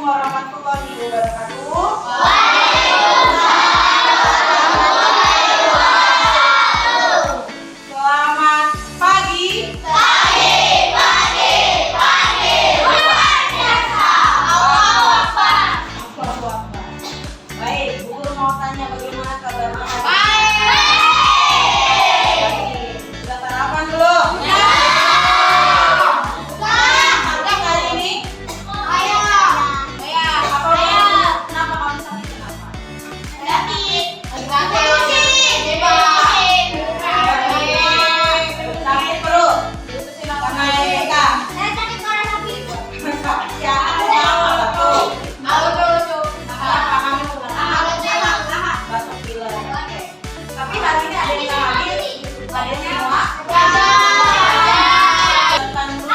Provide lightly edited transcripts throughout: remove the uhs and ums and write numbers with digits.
warahmatullahi wabarakatuh. Selamat pagi. Baik, Bu Guru mau tanya bagaimana kabarnya? Sudah sarapan belum? Sakit hari ini? Kenapa kamu sakit? Kenapa? Sakit perut? Karena etika? Ya, batuk pilek. Oke. Tapi hari ini ada yang hadir? Hadir semua? Silakan dulu.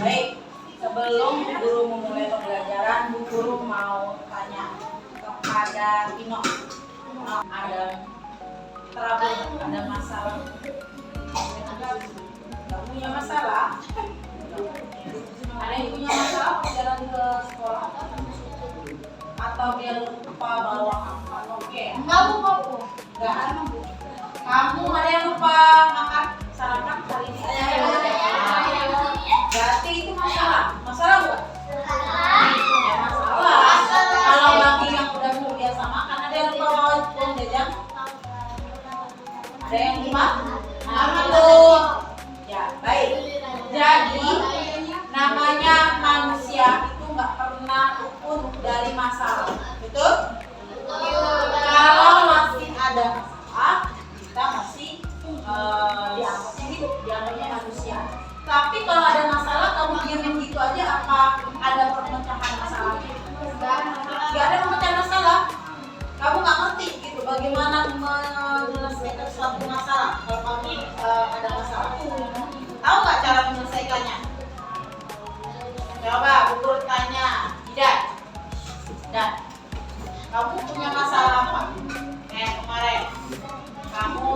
Baik, sebelum Bu Guru memulai pembelajaran, Bu Guru mau tanya kepada Ino. Ada trouble, ada masalah? Nggak punya masalah? Ada yang punya masalah pas jalan ke sekolah? Atau dia lupa bawa apa? Oke. Nggak ada. Kamu ada yang lupa makan sarapan hari ini? Berarti itu masalah. Masalah bukan? Ya masalah. Kalau bagi yang udah terbiasa makan, ada yang lupa bawa uang jajan? Ada yang lupa? Nah, itu. Ya, baik. Jadi, namanya manusia itu nggak pernah luput dari masalah. Betul? Kalau masih ada masalah, kita masih dianggapnya hidup, dianggapnya manusia. Tapi kalau ada masalah, kamu diamin gitu aja, apa ada perpecahan masalahnya? Gak ada pemecahan masalah. Kamu nggak ngerti gitu bagaimana menyelesaikan suatu masalah. Kalau kamu ada masalah, tahu nggak cara menyelesaikannya? Coba Bu Guru tanya, tidak. Dan kamu punya masalah apa? Kayak kemarin, kamu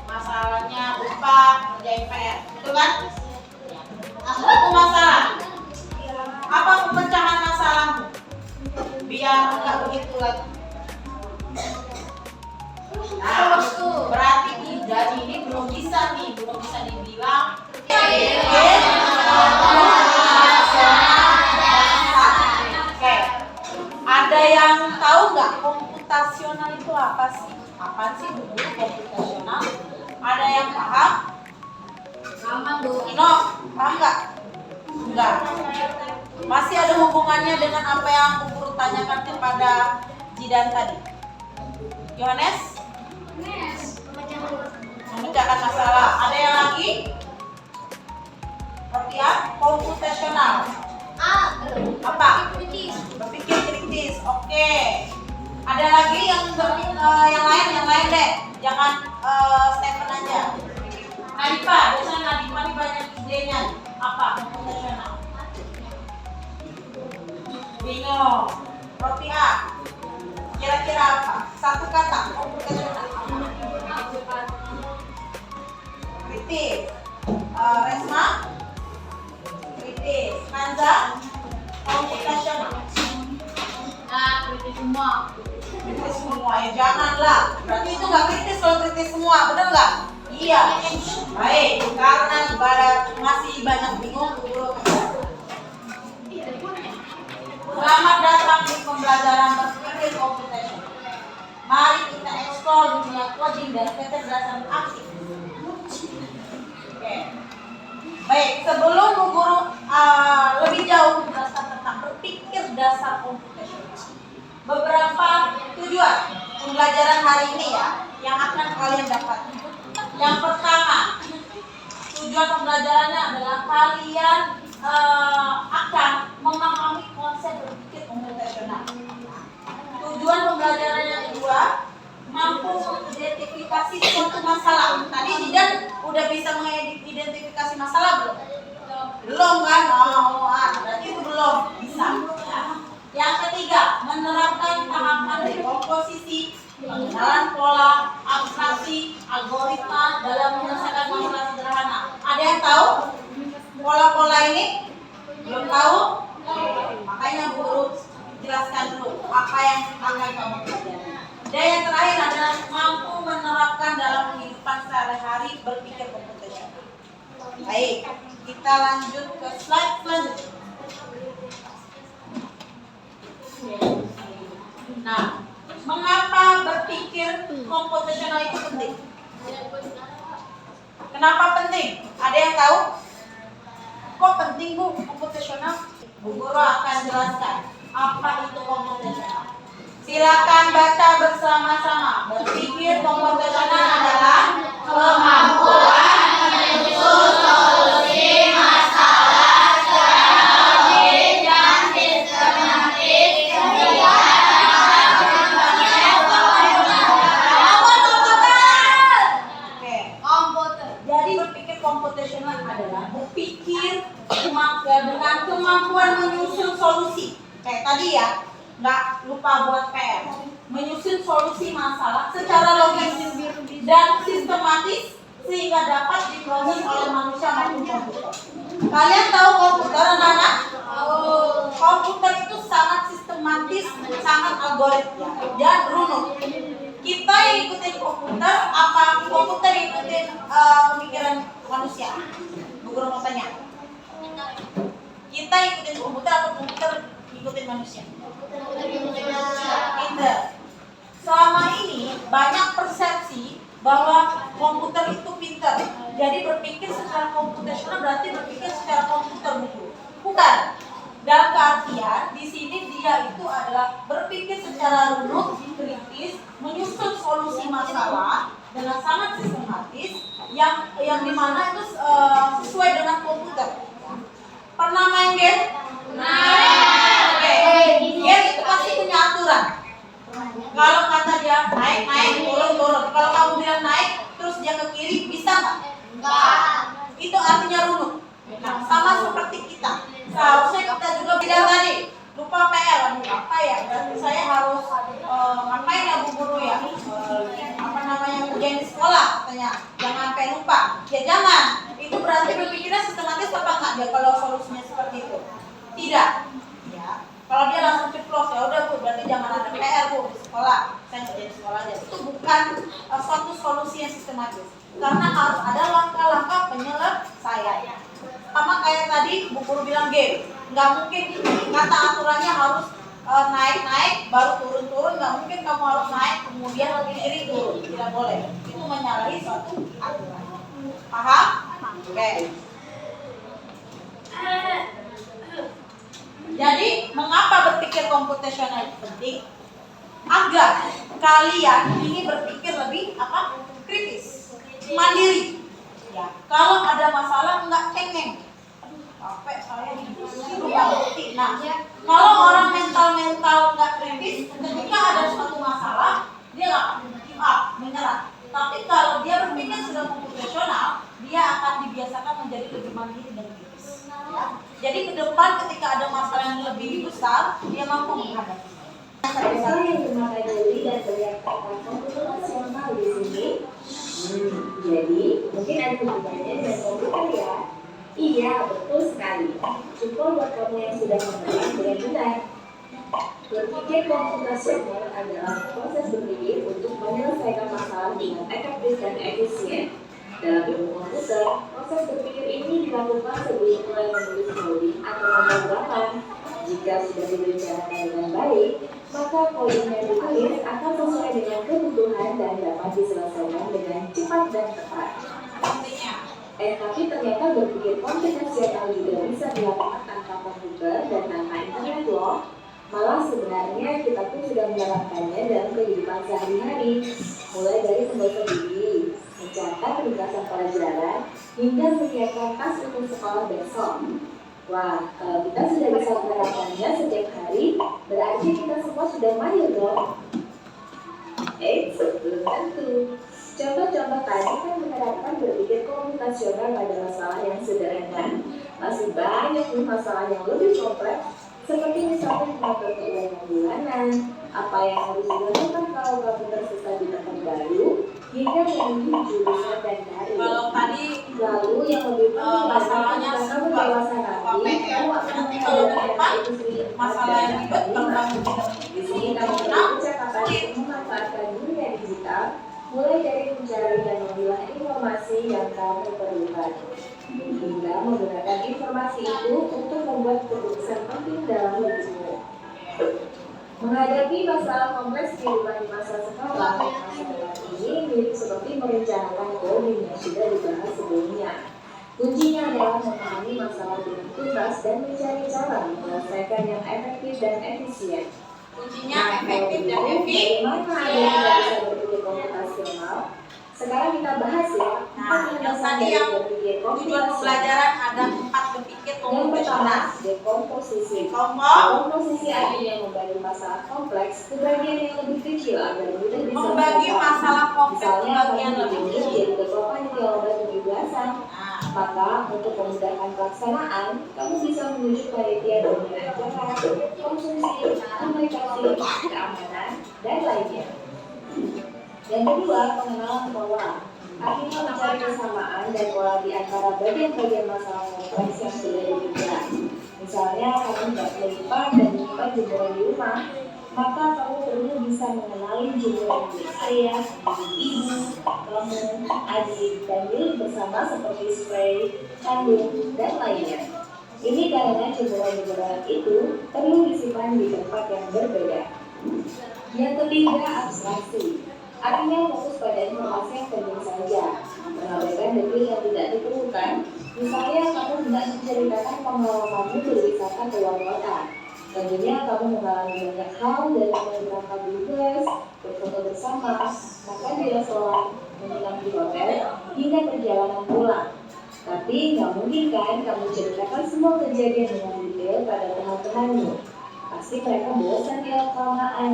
masalahnya lupa ngerjain PR, betul kan? Itu masalah. Apa pemecahan masalahmu? Biar nggak begitu lagi. Nah, berarti jadi ini belum bisa dibilang. Oke. Ada yang tahu nggak komputasional itu apa sih? Apa sih Bu komputasional? Ada yang paham? Ino, paham nggak? Enggak. Masih ada hubungannya dengan apa yang Bu Guru tanyakan kepada Jidan tadi. Yohanes? Memecahkan masalah. Ada yang lagi? Rotia? Komputasional. Apa? Berpikir kritis. Oke. Ada lagi yang lain deh. Jangan Stephen aja. Nadifa, biasanya Nadifa ini banyak idenya. Apa komputasional? Bingung. Rotia, kira-kira apa? Satu kata komputasional. Kritis. Resma? Kritis. Kanza? Komputasional. Kritis semua. Kritis semua ya, janganlah. Berarti itu nggak kritis kalau kritis semua, benar nggak? Iya. Baik, karena pada masih banyak bingung, guru. Selamat datang di pembelajaran berpikir computational. Mari kita eksplor dunia coding dan kecerdasan aktif. Oke. Baik, sebelum guru lebih jauh menjelaskan tentang berpikir dasar computational, beberapa tujuan pembelajaran hari ini ya yang akan kalian dapat. Yang pertama, tujuan pembelajarannya adalah kalian akan memahami konsep berpikir computational. Tujuan pembelajaran yang kedua, mampu mengidentifikasi suatu masalah. Tadi Zidan udah bisa mengidentifikasi masalah belum? Belum kan? Berarti itu belum bisa. Ya. Yang ketiga, menerapkan tahapan dekomposisi, pengenalan pola, abstraksi, algoritma dalam menyelesaikan masalah sederhana. Ada yang tahu pola-pola ini? Belum tahu? Makanya guru jelaskan dulu apa yang akan kamu pelajari. Dan yang terakhir adalah mampu menerapkan dalam kehidupan sehari-hari berpikir computational. Baik, kita lanjut ke slide selanjutnya. Nah, mengapa berpikir computational itu penting? Kenapa penting? Ada yang tahu? Kok penting Bu computational? Bu Guru akan jelaskan apa itu computational. Silakan baca bersama-sama. Berpikir computational adalah kemampuan menyusun solusi masalah secara logis dan sistematis. Jadi berpikir computational adalah berpikir dengan kemampuan menyusun solusi. Kayak tadi ya, nggak lupa buat PR. Menyusun solusi masalah secara logis dan sistematis sehingga dapat diproses oleh manusia maupun komputer. Kalian tahu komputer, anak-anak? Komputer itu sangat sistematis, sangat algoritma dan runut. Kita yang ikutin komputer, apa komputer yang ikutin pemikiran manusia? Bu Guru mau tanya. Kita ikutin komputer atau komputer ikutin manusia? Pinter. Selama ini banyak persepsi bahwa komputer itu pinter. Jadi berpikir secara computational berarti berpikir secara komputer, Bu. Bukan. Dalam keartian di sini dia itu adalah berpikir secara runut, kritis, menyusun solusi masalah dengan sangat sistematis yang dimana itu sesuai dengan komputer. Pernah main game? Oke. Game itu pasti punya aturan. Kalau kata dia naik, turun. Kalau kamu bilang naik, terus dia ke kiri, bisa nggak? Enggak. Itu artinya runut. Nah, sama seperti kita. Seharusnya kita juga bilang tadi, lupa PR, apa ya? Berarti saya harus ngapain ya Bu Guru ya? Kerjain di sekolah, katanya. Jangan sampai lupa. Ya jangan. Itu berarti berpikirnya sistematis apa enggak dia kalau solusinya seperti itu? Tidak. Ya. Kalau dia langsung ceplos, ya udah Bu, berarti jangan ada PR Bu di sekolah. Saya kerjain di sekolah aja. Itu bukan suatu solusi yang sistematis. Karena harus ada langkah-langkah penyelesaian. Sama kayak tadi Bu Guru bilang game, nggak mungkin kata aturannya harus naik baru turun, nggak mungkin kamu harus naik kemudian ke kiri turun, tidak boleh. Itu menyalahi suatu aturan. Paham? Oke. Jadi mengapa berpikir computational itu penting? Agar kalian ini berpikir lebih kritis, mandiri. Ya, kalau ada masalah nggak cengeng. Capek saya nggak ngerti. Nah, kalau orang mental nggak kritis, ketika ada suatu masalah dia nggak akan give up, menyerah. Tapi kalau dia berpikir secara computational, dia akan dibiasakan menjadi lebih mandiri dan kritis. Ya. Jadi ke depan ketika ada masalah yang lebih besar, dia mampu menghadapi. Saya yang memakai diri dan melihat komputer nasional di sini. Jadi mungkin ada hubungannya dengan komputer ya. Iya, betul sekali. Cukup buat kamu yang sudah mengerti dengan benar. Berpikir komputasional adalah proses berpikir untuk menyelesaikan masalah dengan efektif dan efisien. Dalam ilmu komputer, proses berpikir ini dilakukan sebelum mulai menulis coding atau pemrograman. Jika sudah direncanakan dengan baik, maka coding yang ditulis akan sesuai dengan kebutuhan dan dapat diselesaikan dengan cepat dan tepat. Tapi ternyata berpikir komputasional juga bisa dilakukan tanpa komputer dan tanpa internet loh. Malah sebenarnya kita pun sudah menerapkannya dalam kehidupan sehari-hari, mulai dari membaca buku, mencatat ringkasan pelajaran, hingga menyiapkan tas untuk sekolah besok. Wah, kalau kita sudah bisa menerapkannya setiap hari, berarti kita semua sudah mahir dong. Belum tentu. Contoh-contoh tadi kan menerapkan berpikir komputasional pada masalah yang sederhana. Masih banyak nih masalah yang lebih kompleks, seperti misalnya mengatur keuangan bulanan, apa yang harus dilakukan kalau kamu tersesat di tempat baru, hingga memilih jurusan dan karir. Kalau tadi Lalu yang lebih penting masalahnya kamu dewasa nanti, kamu akan nanti kalau ke depan itu sendiri. masalah yang ribet tentang Di sini kamu membaca kata untuk memanfaatkan dunia digital, mulai dari mencari dan memilah informasi yang kamu perlukan, hingga menggunakan informasi itu untuk membuat keputusan penting dalam hidupmu. Menghadapi masalah kompleks kehidupan di masa sekarang, masalah ini mirip seperti merencanakan coding yang sudah dibahas sebelumnya. Kuncinya adalah memahami masalah dengan tuntas dan mencari cara menyelesaikan yang efektif dan efisien. kuncinya efektif dan efisien. Bagaimana Anda bisa berpikir komputasional? Sekarang kita bahas ya. Nah, yang tadi yang tujuan pembelajaran ada 4 berpikir Yang pertama, komputasional. dekomposisi. Kelompok Dekomposisi artinya membagi masalah kompleks ke bagian yang lebih kecil agar mudah diselesaikan. membagi masalah kompleks ke Misalnya, bagian kamu lebih begini kecil. jadi ketua panitia lomba 17-an. Nah, Maka untuk memudahkan pelaksanaan, kamu bisa menunjuk panitia dengan acara, konsumsi, komunikasi, keamanan, dan lainnya. Yang kedua, pengenalan pola. Artinya mencari kesamaan dan pola di antara bagian-bagian masalah kompleks yang sudah dibicarakan. Misalnya, kamu tidak melipat dan menyimpan jemuran di rumah, maka kamu perlu bisa mengenali jemuran milik ayah, ibu, kamu, adik, dan milik bersama seperti spray, kandung, dan lainnya. Ini karena jemuran-jemuran itu perlu disimpan di tempat yang berbeda. Yang ketiga, abstraksi. Artinya fokus pada informasi yang penting saja, mengabaikan detail yang tidak diperlukan. Misalnya, kamu tidak menceritakan pengalamanmu berwisata ke luar kota. Tentunya kamu mengalami banyak hal dari mulai berangkat bus, berfoto bersama, makan di restoran, menginap di hotel, hingga perjalanan pulang. Tapi nggak mungkin kan kamu ceritakan semua kejadian dengan detail pada teman-temanmu. Pasti mereka bosan ya kelamaan.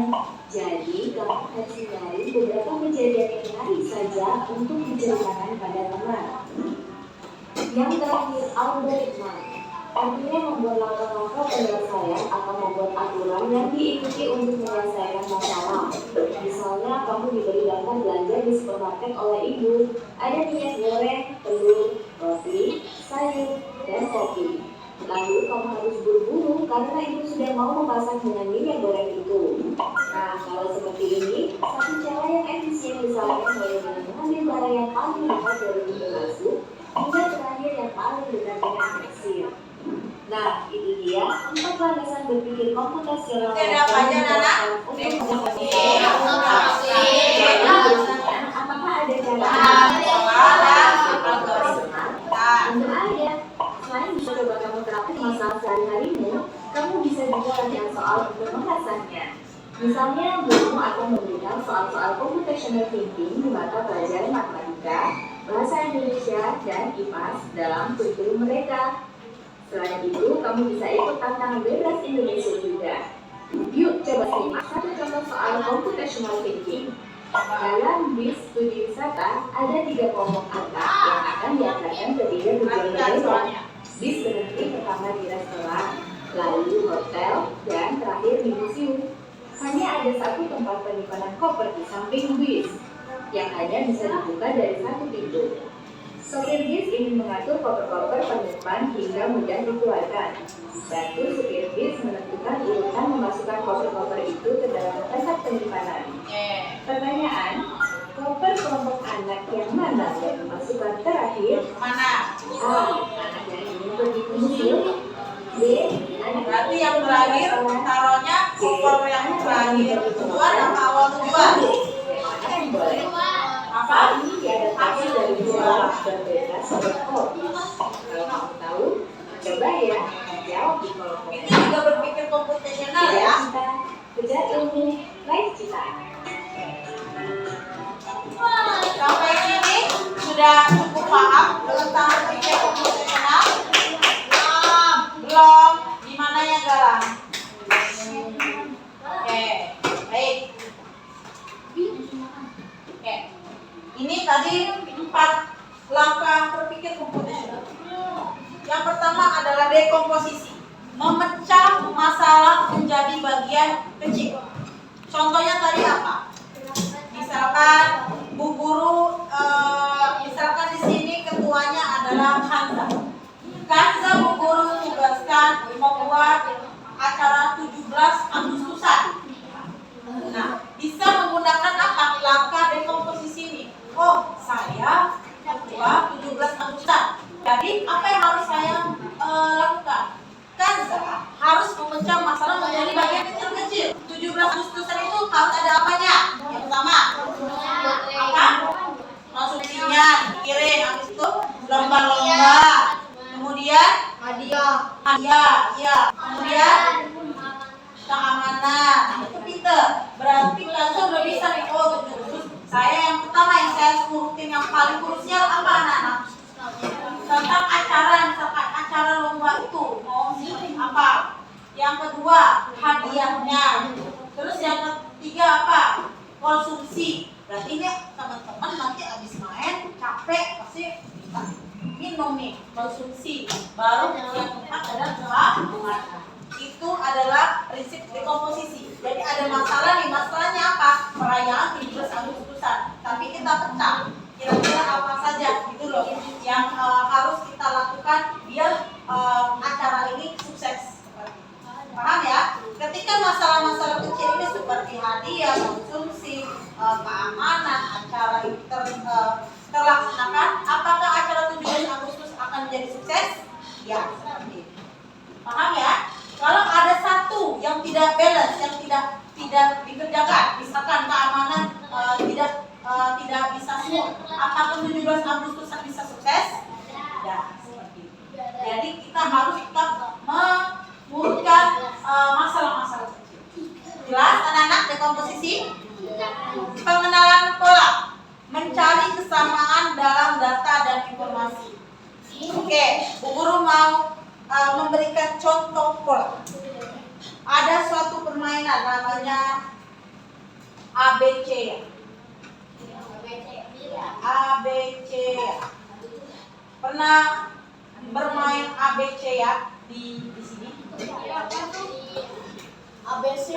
Jadi kamu harus mencari beberapa kejadian yang menarik saja untuk diceritakan pada teman. Yang terakhir, algoritma. Artinya membuat langkah-langkah penyelesaian atau membuat aturan yang diikuti untuk menyelesaikan masalah. Misalnya kamu diberi daftar belanja di supermarket oleh ibu. Ada minyak goreng, telur, roti, sayur, dan kopi. Lalu kamu harus buru-buru karena ibu sudah mau memasak dengan minyak goreng itu. Nah, kalau seperti ini, satu cara yang efisien misalnya mulai dengan mengambil barang yang paling dekat dari pintu masuk hingga terakhir yang paling dekat dengan kasir. Nah, itu dia 4 landasan berpikir komputasional Oke, ada apa aja, Nana? Apakah ada cara? Tentu ada. Selain bisa coba kamu terapkan masalah sehari-harimu, kamu bisa juga latihan soal untuk menghasahnya. Misalnya, guru akan memberikan soal-soal computational thinking di mata pelajaran matematika, bahasa Indonesia, dan IPAS dalam kurikulum mereka. Selain itu, kamu bisa ikut tantangan bebas Indonesia juga. Yuk coba simak satu contoh soal computational thinking. Dalam bis studi wisata, ada 3 kelompok angka yang akan diantarkan ke 3 tujuan berbeda. Bis berhenti pertama di restoran, lalu hotel, dan terakhir di museum. Hanya ada 1 tempat penyimpanan koper di samping bis, yang hanya bisa dibuka dari 1 pintu. Sopir bis ingin mengatur koper-koper penyimpan hingga mudah dikeluarkan. Bantu supir bis menentukan urutan memasukkan koper-koper itu ke dalam tempat penyimpanan. Pertanyaan, koper kelompok anak yang mana yang dimasukkan terakhir? Mana? A. Anak yang ingin pergi ke museum. B. Anak Berarti yang terakhir taruhnya koper yang terakhir tujuan apa awal tujuan? Anak yang boleh. Apa? Ini diadaptasi dari dua lagu berbeda sobat kopi. Kalau kamu tahu, coba ya jawab di kolom Itu komentar. juga berpikir komputasional ya. Kita kejar ilmu, raih cita. Sampai sini sudah cukup paham tentang berpikir komputasional? Belum. Gimana ya Galang? Oke, baik. Oke, ini tadi 4 langkah berpikir komputasional. Yang pertama adalah dekomposisi, memecah masalah menjadi bagian kecil. Contohnya tadi apa? Misalkan Bu Guru, misalkan di sini ketuanya adalah Kanza. Kanza Bu Guru tugaskan membuat acara 17 Agustusan. Nah, bisa menggunakan apa? Langkah dekomposisi ini. Oh, saya ketua 17 Agustusan. Jadi, apa yang harus saya lakukan? Kanza harus memecah masalah menjadi bagian kecil-kecil. 17 Agustusan itu harus ada apanya? Yang pertama, apa? Konsumsinya dikirim, habis itu lomba-lomba. Kemudian hadiah, ya. Kemudian keamanan. Nah, itu pinter. Berarti Kanza udah bisa nih. Oh, terus saya yang pertama yang saya urutin yang paling krusial apa anak-anak? Tentang acara, misalkan acara lomba itu mau seperti apa? Yang kedua hadiahnya. Terus yang ketiga apa? Konsumsi. Berarti ini teman-teman nanti habis main capek pasti bisa minum nih, konsumsi. Baru yang keempat adalah keamanan. Itu adalah prinsip dekomposisi. Jadi ada masalah nih, masalahnya apa? Perayaan 17 Agustusan. Tapi kita pecah. Kira-kira apa saja gitu loh yang harus kita lakukan biar acara ini sukses. Paham ya? Ketika masalah-masalah kecil ini seperti hadiah, konsumsi, keamanan, acara ini terlaksanakan, apakah acara 17 Agustus akan menjadi sukses? Ya, seperti itu. Paham ya? Kalau ada satu yang tidak balance, yang tidak dikerjakan, misalkan keamanan tidak bisa smooth, apakah 17 Agustus bisa sukses? Ya, seperti itu. Jadi kita harus tetap mengurutkan masalah-masalah kecil. Jelas anak-anak dekomposisi? Pengenalan pola, mencari kesamaan dalam data dan informasi. Oke, Bu Guru mau memberikan contoh pola. Ada suatu permainan namanya ABC. ABC. Pernah bermain ABC ya di sini? ABC.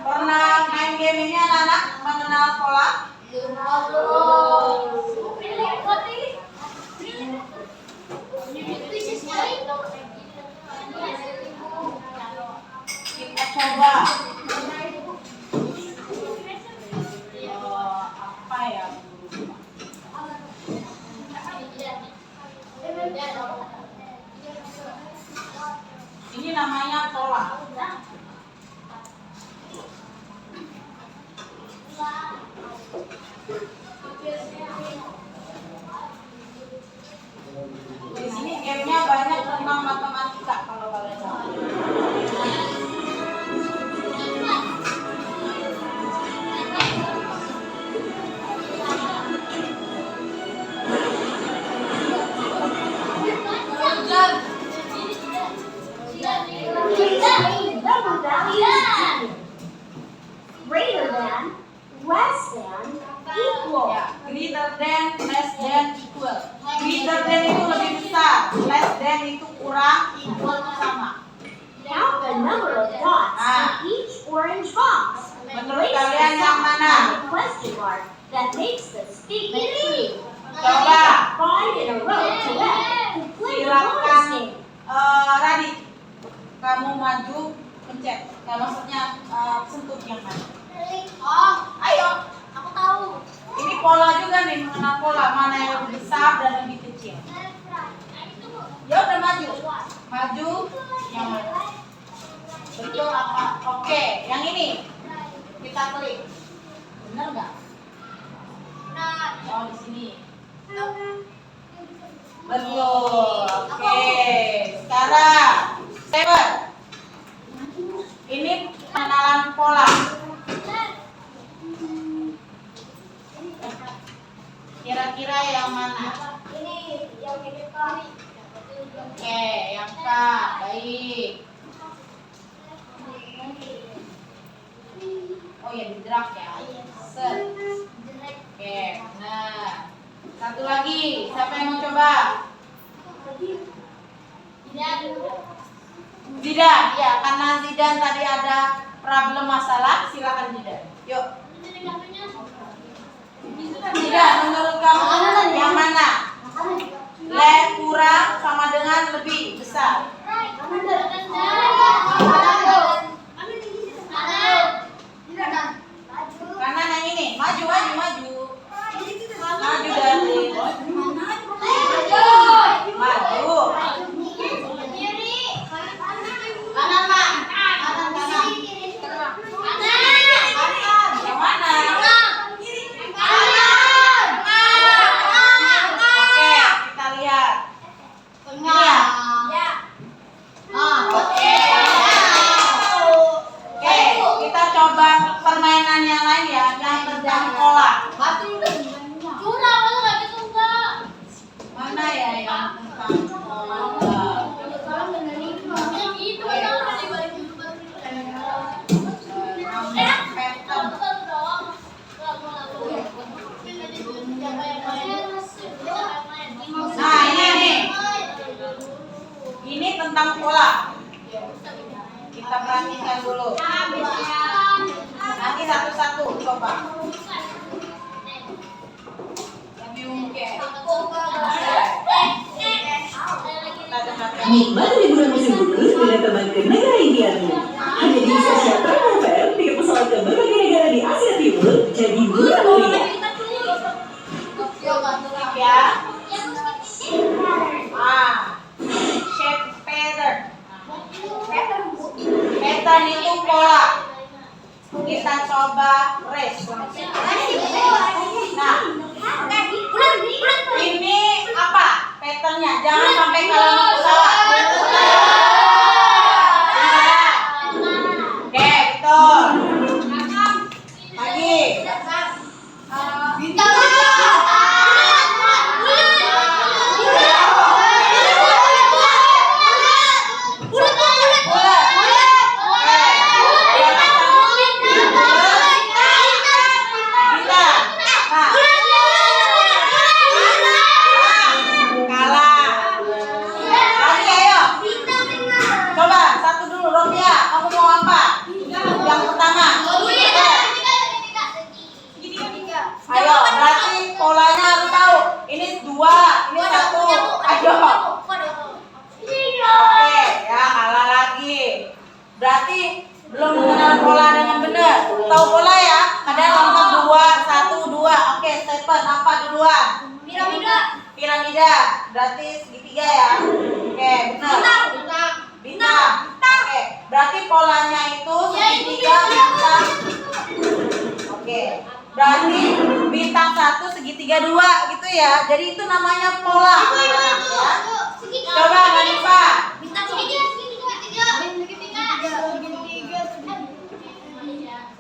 Pernah main game ini anak-anak mengenal pola? Kita coba. Apa ya? Ini namanya pola. Di sini gamenya banyak tentang matematika kalau kalian tahu. Greater than, less than, equal. Ya, greater than, less than, equal. Greater than itu lebih besar, less than itu kurang, equal itu sama. Count the number of dots in each orange box. Menurut kalian yang mana? The question mark that makes the statement true. Coba. 5 in a row to left, silakan Radit, kamu maju pencet. Nah, maksudnya sentuh yang mana? Oh, Ayo. aku tahu. Ini pola juga nih, mengenal pola mana yang lebih besar dan lebih kecil. Ya udah maju. Maju yang mana? Betul apa? Oke, yang ini. Kita klik. Benar nggak? Nah, Oh, di sini. Betul. Oke. Sekarang Steven. Ini pengenalan pola. Kira-kira yang mana? ini yang ini kali. Oke, yang K. Baik. Oh ya, di drag ya. Set. Oke, benar. Satu lagi. Siapa yang mau coba? Zidan, ya, karena Zidan tadi ada problem masalah, silakan Zidan. Yuk. Zidan, menurut kamu yang mana? Kurang sama dengan lebih besar. Kanan yang ini, maju, maju, maju. Maju dari. Maju. Kanan, Mak. Kanan, kanan. Yang mana? Oke, kita lihat. Ini ya. Oke. Oke, kita coba permainan yang lain ya, yang tentang pola. Mana ya yang tentang pola? Nah, ini nih. Ini tentang pola. Kita perhatikan dulu. Nanti satu-satu coba. Lebih mungkin. Nikmati liburan musim gugur dengan teman ke negara impianmu. Hanya di Asia Travel, tiket pesawat ke berbagai negara di Asia Timur jadi murah meriah. Ya. Shape pattern. Pattern itu pola. Kita coba race. Nah, ini apa patternnya? Jangan sampai kalau pesawat. Oke, betul. Lagi. Ayo, berarti polanya harus tahu. Ini 2, ini 1. Ayo. Oke, ya kalah lagi. Berarti belum mengenal pola dengan benar. Tahu pola ya? Ada lengkap 2, 1, 2. Oke, Stephen apa duluan? Piramida. Berarti segitiga ya. Oke, benar. Bintang. Oke, berarti polanya itu segitiga bintang. Oke. Berarti bintang 1 segitiga 2 gitu ya. Jadi itu namanya pola. Ya. Coba Hanifa.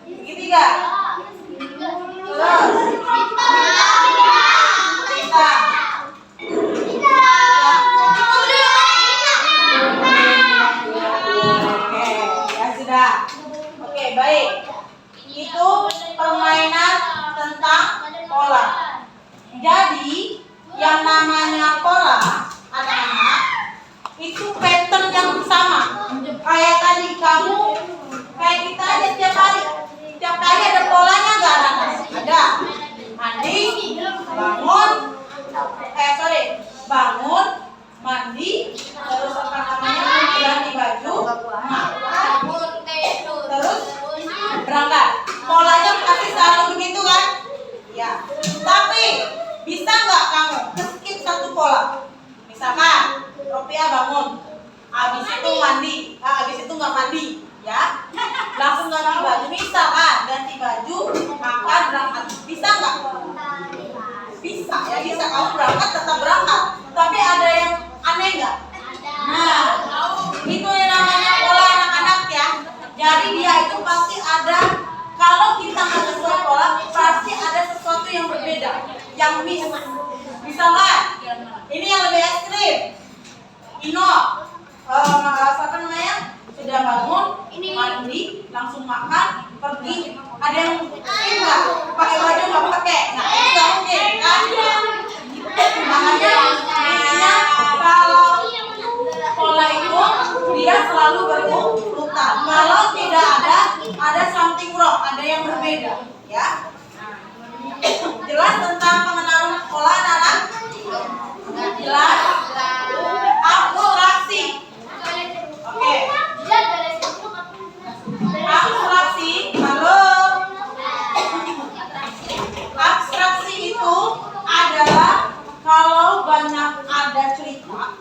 Segitiga. Terus. Bintang. Oke, ya sudah. Oke, baik. Itu permainan tentang pola. Jadi yang namanya pola mandi, terus apa namanya ganti baju, terus berangkat. Polanya pasti selalu begitu kan? Ya. Tapi bisa nggak kamu skip satu pola? Misalkan Ropiah bangun, habis itu mandi, habis itu nggak mandi, ya? Langsung ganti baju. Misalkan ganti baju, makan, berangkat. Bisa nggak? Bisa ya, bisa. Kamu berangkat tetap berangkat. Tapi ada yang aneh nggak? Nah, itu yang namanya pola anak-anak ya. Jadi dia itu pasti ada. Kalau kita nggak sesuai pola, pasti ada sesuatu yang berbeda, yang miss. Bisa nggak? Ini yang lebih ekstrim. Ino, apa namanya? Sudah bangun, mandi, langsung makan, pergi. Ada yang nggak pakai baju nggak pakai? Nah, itu nggak mungkin kan? Makanya intinya kalau pola itu dia selalu berurutan. Kalau tidak ada something wrong, ada yang berbeda, ya. Jelas tentang pengenalan pola anak-anak? Jelas? Abstraksi. Oke. Abstraksi. Halo. Abstraksi itu adalah kalau banyak ada cerita,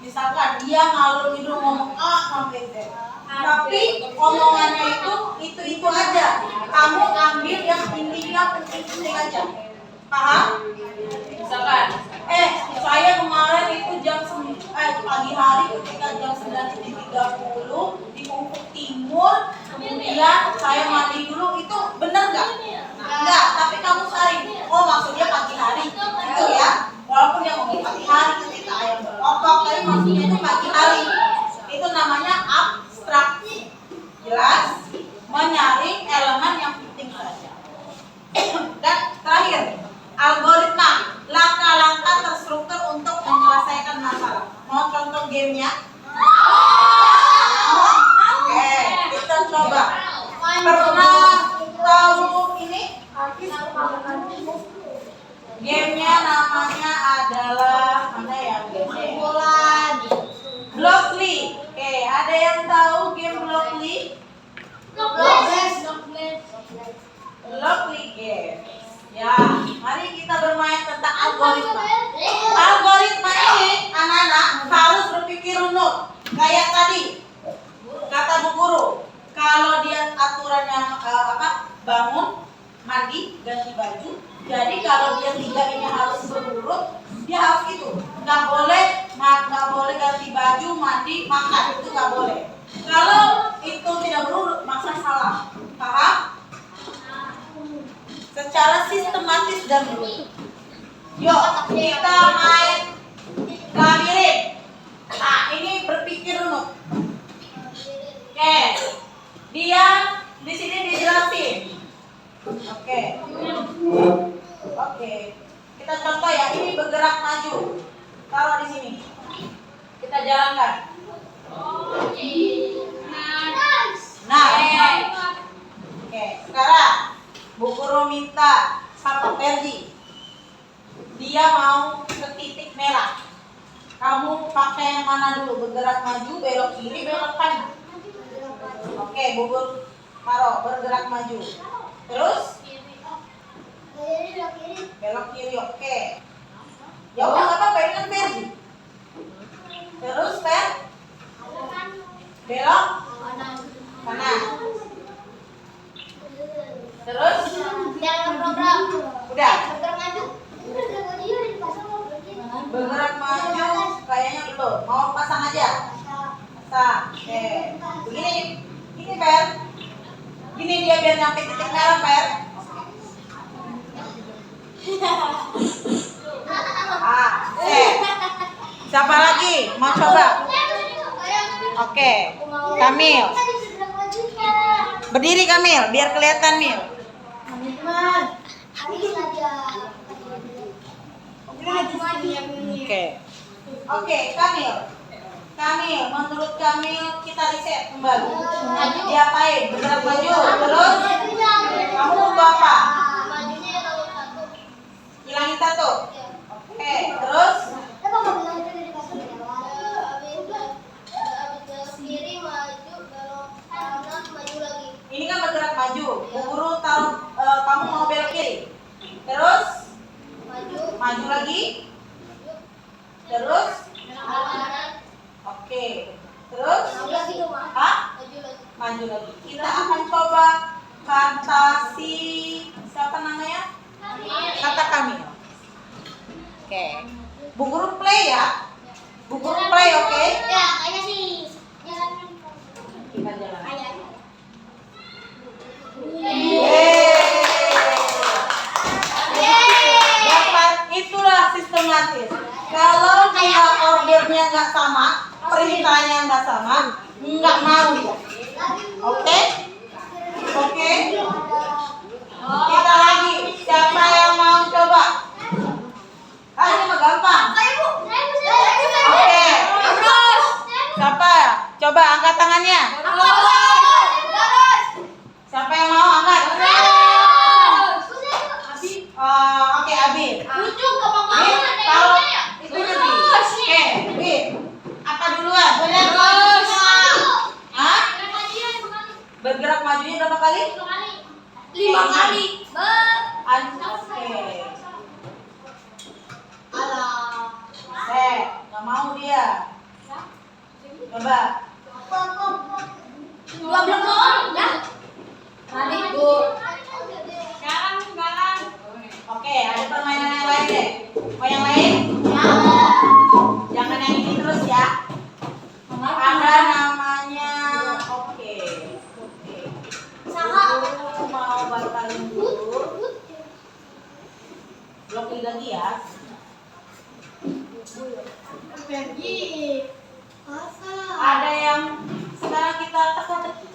misalkan dia ngalur ngidul ngomong A sampai Z, tapi omongannya itu aja. Kamu ambil yang intinya penting aja. Paham? Misalkan, saya kemarin itu pagi hari ketika jam 9.30 di Ufuk Timur, kemudian saya mandi dulu, itu benar nggak? Enggak, tapi kamu saring. Oh, maksudnya pagi hari, gitu ya. Walaupun yang ngomong pagi hari ketika ayam berkokok, tapi maksudnya itu pagi hari. Itu namanya abstraksi. Jelas? Menyaring elemen yang penting saja. Dan terakhir, algoritma, langkah-langkah terstruktur untuk menyelesaikan masalah. Mau contoh gamenya? Oke, kita coba. Pernah tahu ini? Gamenya namanya adalah mana ya? Blockly. Oke, ada yang tahu game Blockly? Blockly game. Ya, mari kita bermain tentang algoritma. Algoritma ini anak-anak harus berpikir runut. Kayak tadi kata Bu Guru, kalau dia aturannya bangun, mandi, ganti baju. Jadi kalau dia tiga ini harus berurut, dia harus itu. Nggak boleh ganti baju, mandi, makan, itu nggak boleh. Kalau itu tidak berurut, maka salah. Paham? Secara sistematis dan berurut. Yuk, kita main labirin. Nah, ini berpikir runut. Oke, dia di sini dijelasin. Oke, kita contoh ya. Ini bergerak maju. Taruh di sini. Kita jalankan. Nah, oke. Sekarang Bu Guru minta sama Ferdi. Dia mau ke titik merah. Kamu pakai yang mana dulu? Bergerak maju, belok kiri, belok kanan. Oke, Bu Guru taruh bergerak maju. Terus belok kiri, oke. Ya udah nggak apa-apa, ini kan Ferdi. Terus belok kanan. Terus udah bergerak maju, kayaknya belum. Mau pasang aja. Pasang. Oke. Begini Fer. Gini dia biar nyampe titik merah Fer. Siapa lagi mau coba? Oke, Kamil. Berdiri Kamil, biar kelihatan Mil. Oke, Kamil. Menurut Kamil kita riset kembali. Diapain? Bergerak maju. Terus kamu butuh apa? Hilangin satu. Oke, terus lagi. Kita akan coba kata siapa namanya? Kata Kamil. Oke. Bu Guru play ya. Bu Guru play, oke? Ya, kayaknya sih. Kita jalan. Dapat, itulah sistematis. Kalau kayak ordernya nggak sama, perintahnya nggak sama, nggak mau dia. Oke? Oke? Kita lagi. Siapa yang mau coba? Ini mah gampang. Oke. Siapa? Coba angkat tangannya. Siapa yang mau angkat? Oke, Abi. Kalau itu nanti. Oke, Abi. Apa duluan? Hah? Bergerak majunya berapa kali? 5 kali. Oke. Nggak mau dia. Coba. 12 doang. Ya. Oke, ada permainan yang lain deh. Mau yang lain? Jangan yang ini terus ya. Ada namanya. Oke. Aku mau batalin dulu. Blok lagi ya. Ada yang sekarang kita teka-teki.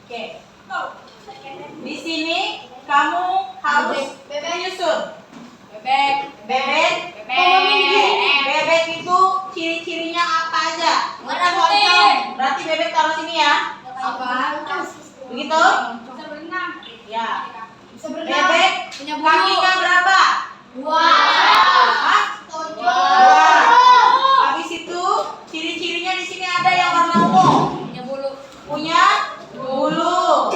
Oke. Di sini kamu harus menyusun. Bebek. Bebek itu ciri-cirinya apa aja? Berarti bebek taruh sini ya. Begitu? Ya. Bebek kakinya berapa? 2. Habis itu ciri-cirinya di sini ada yang warna ungu. Punya bulu.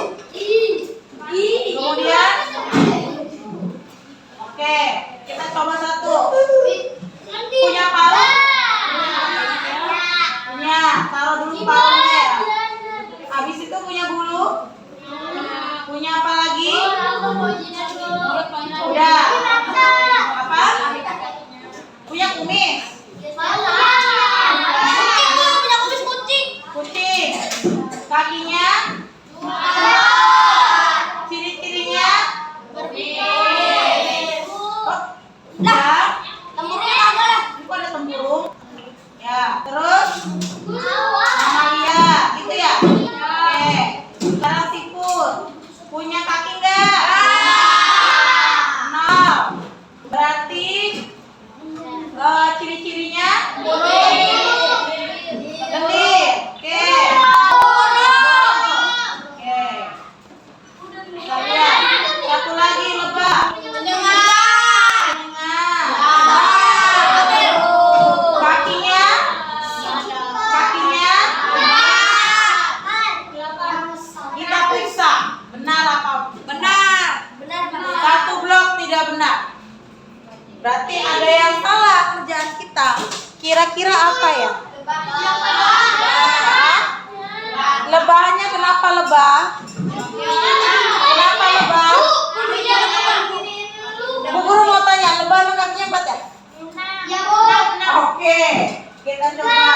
Kemudian, oke, kita coba satu. Punya palu? Punya. Taruh dulu palunya ya. Habis itu punya bulu? Punya apa lagi? Udah. Apa? Punya kumis? Kucing. Kakinya? Ciri-cirinya? Itu ada tempurung. Ya, terus? Mamalia, gitu ya? Oke. Sekarang siput. Punya kaki enggak? 0. Berarti ciri-cirinya? Lendir. Oke. Oke. Kita lihat. Satu lagi lebah. Kakinya? Kita periksa. Benar apa? Satu blok tidak benar. Berarti ada yang salah kerjaan kita. Kira-kira apa ya? Lebahnya kenapa lebah? Kenapa lebah? Bu Guru mau tanya, lebah lu kakinya 4 ya? Oke, kita coba.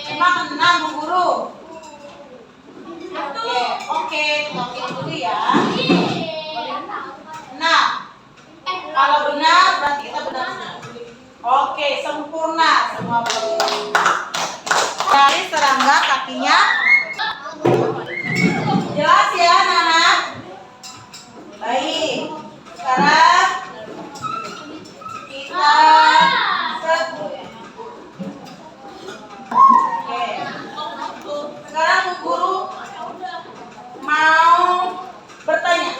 Emang 6 Bu Guru? Oke, kita dulu ya. Nah, kalau benar berarti kita benar semua. Oke, sempurna semua boleh. Dari serangga kakinya. Jelas ya, Nana? Baik. Sekarang kita set. Oke. Sekarang Bu Guru mau bertanya.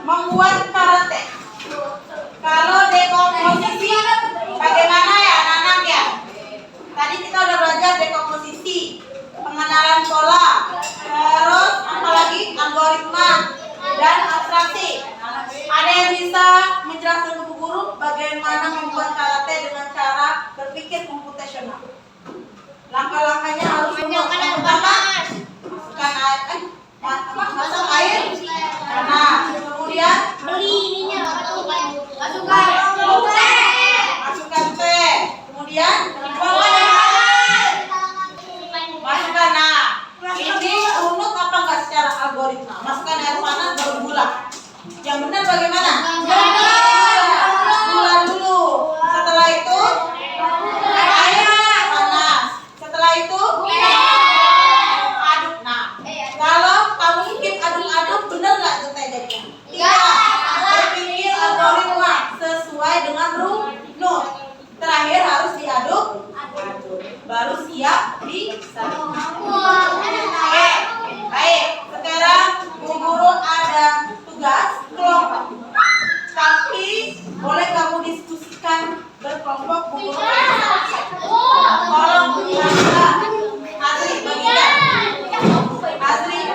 Membuat karate. Kalau dekomposisi bagaimana ya, Nanak ya? Tadi kita udah belajar dekomposisi, pengenalan pola, terus apalagi algoritma dan abstraksi. Ada yang bisa menjelaskan ke Bu Guru bagaimana membuat karate dengan cara berpikir komputasional? Langkah-langkahnya harus semua air panas. Kemudian masukkan teh. Kemudian masukkan. Nah, ini runut apa enggak secara algoritma? Masukkan air panas baru gula. Yang benar bagaimana? Gula dulu. Setelah itu air panas. Setelah itu aduk. Nah, kalau kamu ikut aduk-aduk, benar nggak tuh teh jadinya? Tidak. Berpikir algoritma sesuai dengan runut. Terakhir harus diaduk, baru siap disaring. Oke, baik. Sekarang Bu Guru ada tugas kelompok. Tapi boleh kamu diskusikan berkelompok Bu Guru. Tolong Nanda, Azri bagikan. Azri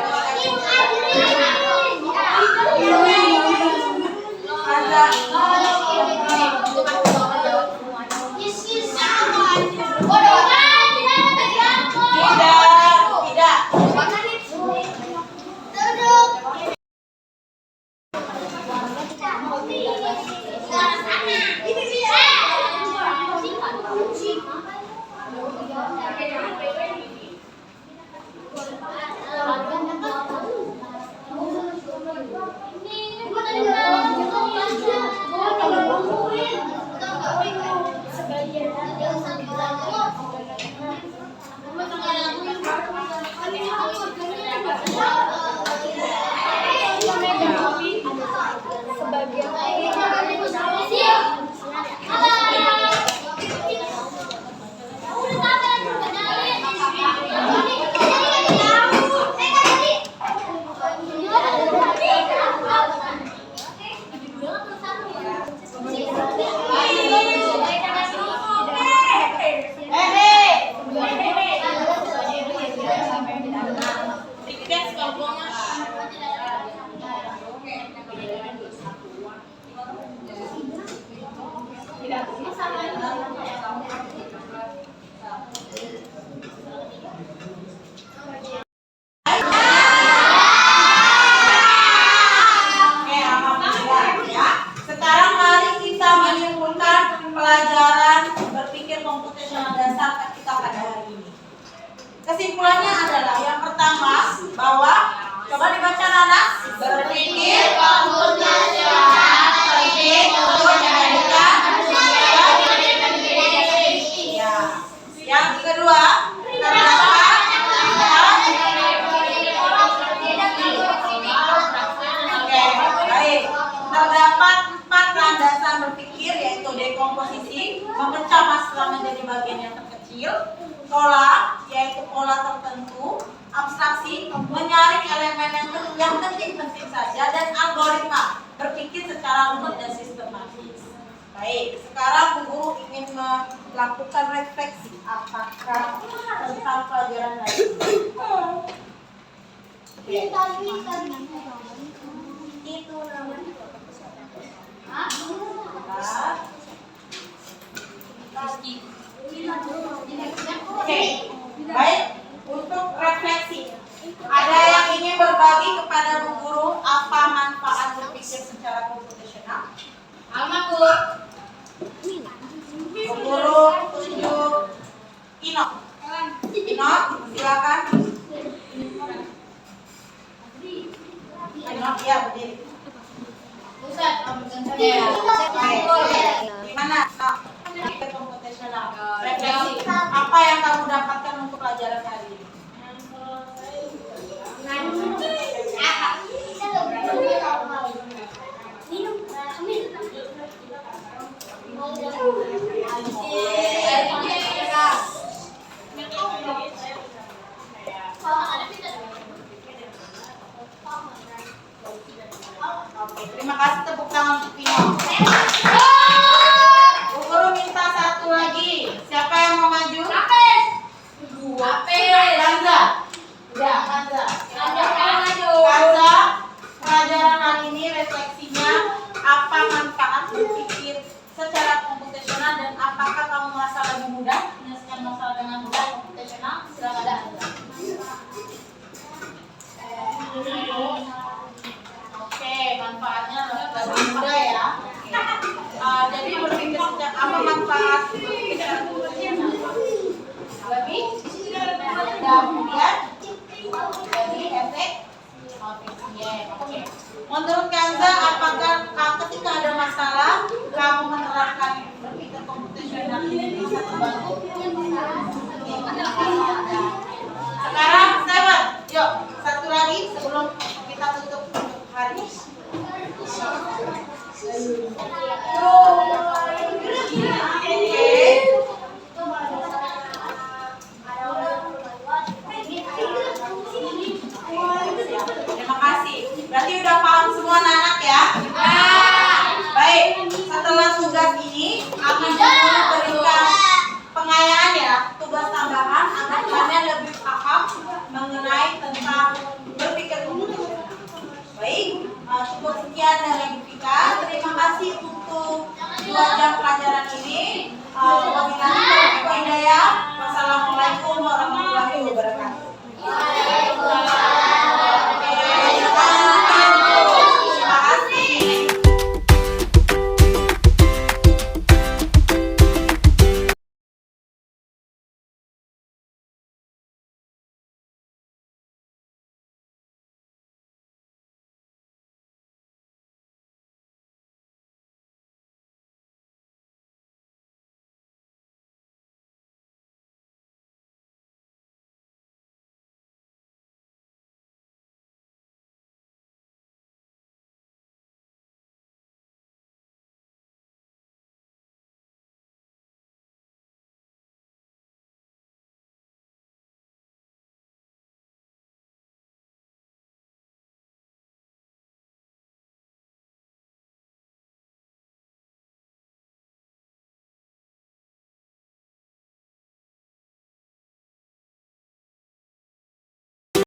kesimpulannya adalah yang pertama bahwa coba dibaca Nana, berpikir komputasional penting untuk menjadikan ya. Yang kedua terdapat terdapat 4 landasan berpikir, yaitu dekomposisi, memecah masalah menjadi bagian yang terkecil, pola, yaitu pola tertentu, abstraksi, menyaring elemen yang penting-penting saja, dan algoritma, berpikir secara runut dan sistematis. Baik, sekarang Bu Guru ingin melakukan refleksi apakah tentang pelajaran tadi. Itu namanya. Oke, baik. Untuk refleksi, ada yang ingin berbagi kepada Bu Guru apa manfaat berpikir secara komputasional? Bu Guru tunjuk Ino. Ino, silakan. Ino, ya berdiri. Gimana? Komputasional. Refleksi. Apa yang kamu dapatkan untuk pelajaran hari ini? bermanfaat lebih kemudian jadi efek efisien. Oke. Menurut Kanza, apakah ketika ada masalah kamu menerapkan berpikir komputasional ini bisa membantu?